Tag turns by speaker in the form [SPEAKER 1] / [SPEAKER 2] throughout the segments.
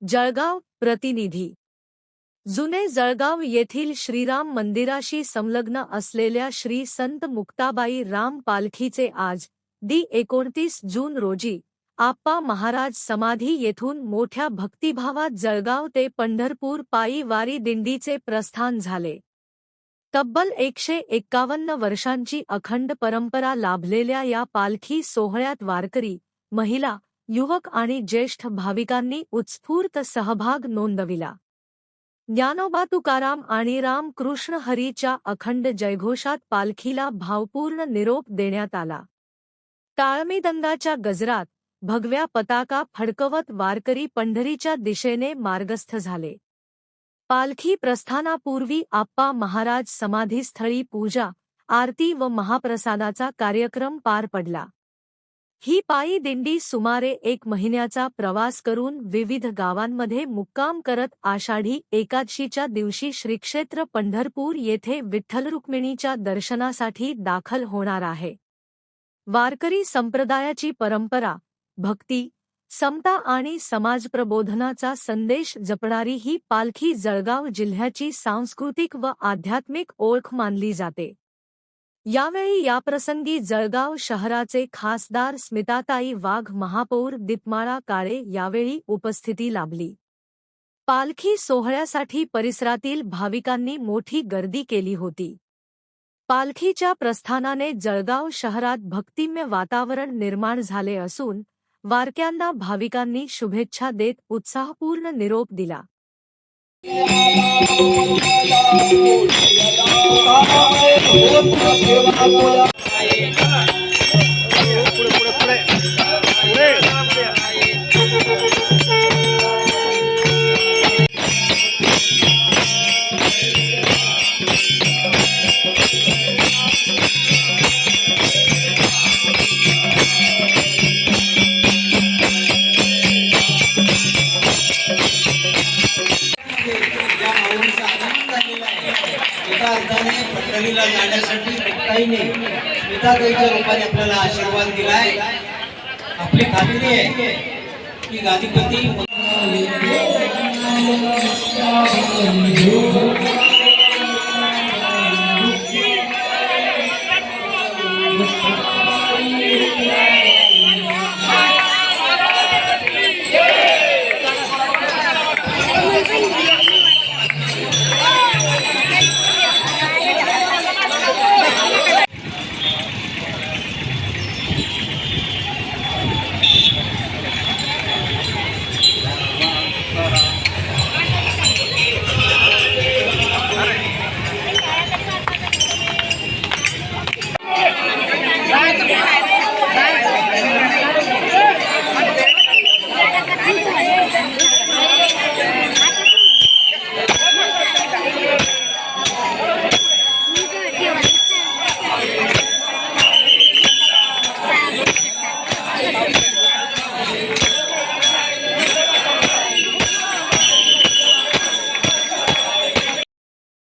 [SPEAKER 1] जळगाव प्रतिनिधी. जुने जळगाव येथील श्रीराम मंदिराशी संलग्न असलेल्या श्री संत मुक्ताबाई राम पालखीचे आज दि 29 जून रोजी आप्पा महाराज समाधी येथून मोठ्या भक्तिभावात जळगाव ते पंढरपूर पायी वारी दिंडीचे प्रस्थान झाले. तब्बल 151 वर्षांची अखंड परंपरा लाभलेल्या या पालखी सोहळ्यात वारकरी, महिला, युवक आणि ज्येष्ठ भाविकांनी उत्स्फूर्त सहभाग नोंदविला. ज्ञानोबा तुकाराम आणि रामकृष्ण हरीच्या अखंड जयघोषात पालखीला भावपूर्ण निरोप देण्यात आला. टाळमृदंगाच्या गजरात भगव्या पताका फडकवत वारकरी पंढरीच्या दिशेने मार्गस्थ झाले. पालखी प्रस्थानापूर्वी आप्पा महाराज समाधीस्थळी पूजा, आरती व महाप्रसादाचा कार्यक्रम पार पडला. ही पायी दिंडी सुमारे 1 महिन्याचा प्रवास करून विविध गावांमध्ये मुक्काम करत आषाढी एकादशीच्या दिवशी श्रीक्षेत्र पंढरपूर येथे विठ्ठल रुक्मिणीच्या दर्शनासाठी दाखल होणार आहे. वारकरी संप्रदायाची परंपरा, भक्ती, समता आणि समाजप्रबोधनाचा संदेश जपणारी ही पालखी जळगाव जिल्ह्याची सांस्कृतिक व आध्यात्मिक ओळख मानली जाते. यावेळी याप्रसंगी जळगाव शहराचे खासदार स्मिताताई वाघ, महापौर दीपमाळा काळे यावेळी उपस्थिती लाभली. पालखी सोहळ्यासाठी परिसरातील भाविकांनी मोठी गर्दी केली होती. पालखीच्या प्रस्थानाने जळगाव शहरात भक्तिमय वातावरण निर्माण झाले असून वारक्यांना भाविकांनी शुभेच्छा देत उत्साहपूर्ण निरोप दिला.
[SPEAKER 2] पंढरीला जाण्यासाठी ताईने स्मिताताईच्या रूपाने आपल्याला आशीर्वाद दिलाय. आपली खात्री आहे की गादीपती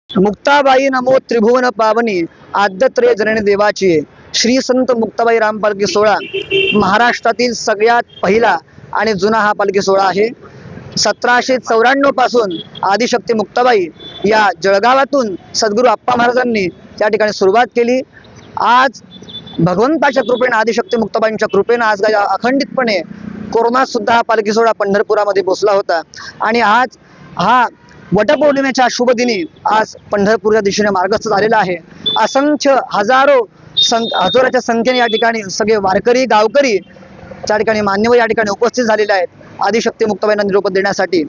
[SPEAKER 3] मुक्ताबाई नमो त्रिभुवन पावनी आद्यत्रय जननी देवाची श्री संत मुक्ताबाई राम पालखी सोहळा महाराष्ट्रातील सगळ्यात पहिला आणि जुना हा पालखी सोहळा आहे. 1794 पासून आदिशक्ती मुक्ताबाई या जळगावातून सद्गुरू आप्पा महाराजांनी त्या ठिकाणी सुरुवात केली. आज भगवंताच्या कृपेने, आदिशक्ती मुक्ताबाईंच्या कृपेने आज अखंडितपणे कोरोना सुद्धा हा पालखी सोहळा पंढरपुरामध्ये पोहोचला होता. आणि आज हा वटपौर्णिमेच्या शुभ दिनी आज पंढरपूरच्या दिशेने मार्गस्थ झालेला आहे. असंख्य हजारोच्या संख्येने या ठिकाणी सगळे वारकरी, गावकरी त्या ठिकाणी मान्यवर या ठिकाणी उपस्थित झालेले आहेत आदिशक्ती मुक्ताबाईंना निरोप देण्यासाठी.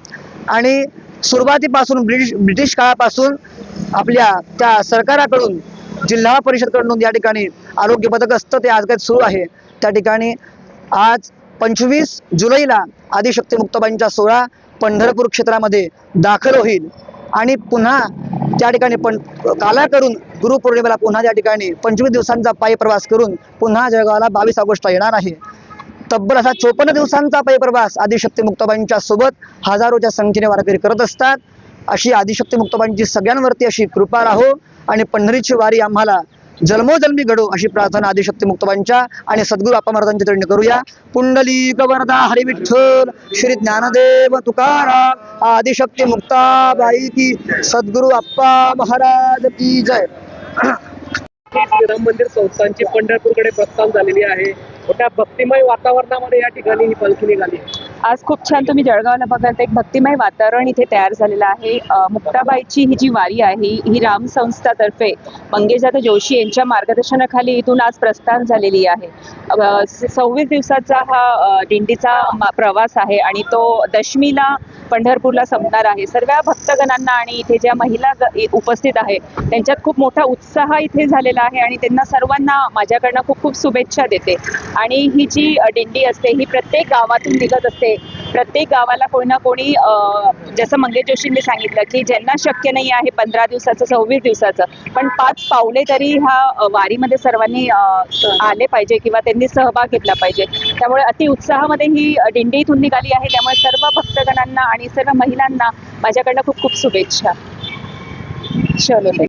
[SPEAKER 3] आणि सुरुवातीपासून ब्रिटिश काळापासून आपल्या त्या सरकाराकडून, जिल्हा परिषदकडून या ठिकाणी आरोग्य पथक असतं ते आज सुरू आहे. त्या ठिकाणी आज 25 जुलैला आदिशक्ती मुक्ताबाईंचा सोहळा पंढरपूर क्षेत्रामध्ये दाखल होईल आणि पुन्हा त्या ठिकाणी काला करून गुरुपौर्णिमेला पुन्हा त्या ठिकाणी 25 दिवसांचा पायी प्रवास करून पुन्हा जळगावला 22 ऑगस्टला येणार आहे. तब्बल असा 54 दिवसांचा पायी प्रवास आदिशक्ती मुक्ताबाईंच्या सोबत हजारोच्या संख्येने वारकरी करत असतात. अशी आदिशक्ती मुक्ताबाईंची सगळ्यांवरती अशी कृपा राहो आणि पंढरीची वारी आम्हाला जन्मोजन्मी घडो अशी प्रार्थना आदिशक्ती मुक्ताबाईंच्या आणि सद्गुरू आप्पा महाराजांच्या चरणी करूया. पुंडलिक वरदा हरी विठ्ठल, श्री ज्ञानदेव तुकाराम, आदिशक्ती मुक्ताबाई की, सद्गुरू आप्पा महाराज की जय.
[SPEAKER 4] राम मंदिर संस्थांची पंढरपूरकडे प्रस्थान झालेली आहे. मोठ्या भक्तिमय वातावरणामध्ये या ठिकाणी ही पालखी निघाली.
[SPEAKER 5] आज खूप छान तुम्ही जळगावला बघाल तर एक भक्तिमय वातावरण इथे तयार झालेलं आहे. मुक्ताबाईची ही जी वारी आहे ही राम संस्थातर्फे मंगेशदादा जोशी यांच्या मार्गदर्शनाखाली इथून आज प्रस्थान झालेली आहे. 26 दिवसाचा हा दिंडीचा प्रवास आहे आणि तो दशमीला पंढरपूरला संपणार आहे. सर्व भक्तगणांना आणि इथे ज्या महिला उपस्थित आहे त्यांच्यात खूप मोठा उत्साह इथे झालेला आहे आणि त्यांना सर्वांना माझ्याकडनं खूप खूप शुभेच्छा देते. आणि ही जी दिंडी असते ही प्रत्येक गावातून निघत असते. प्रत्येक गावाला कोणी ना कोणी जसं मंगेश जोशींनी सांगितलं की ज्यांना शक्य नाही आहे 15 दिवसाचं 26 दिवसाचं पण 5 पावले तरी ह्या वारीमध्ये सर्वांनी आले पाहिजे किंवा त्यांनी सहभाग घेतला पाहिजे. त्यामुळे अति उत्साहामध्ये ही दिंडी इथून निघाली आहे. त्यामुळे सर्व भक्तगणांना आणि सर्व महिलांना माझ्याकडनं खूप खूप शुभेच्छा. चलो.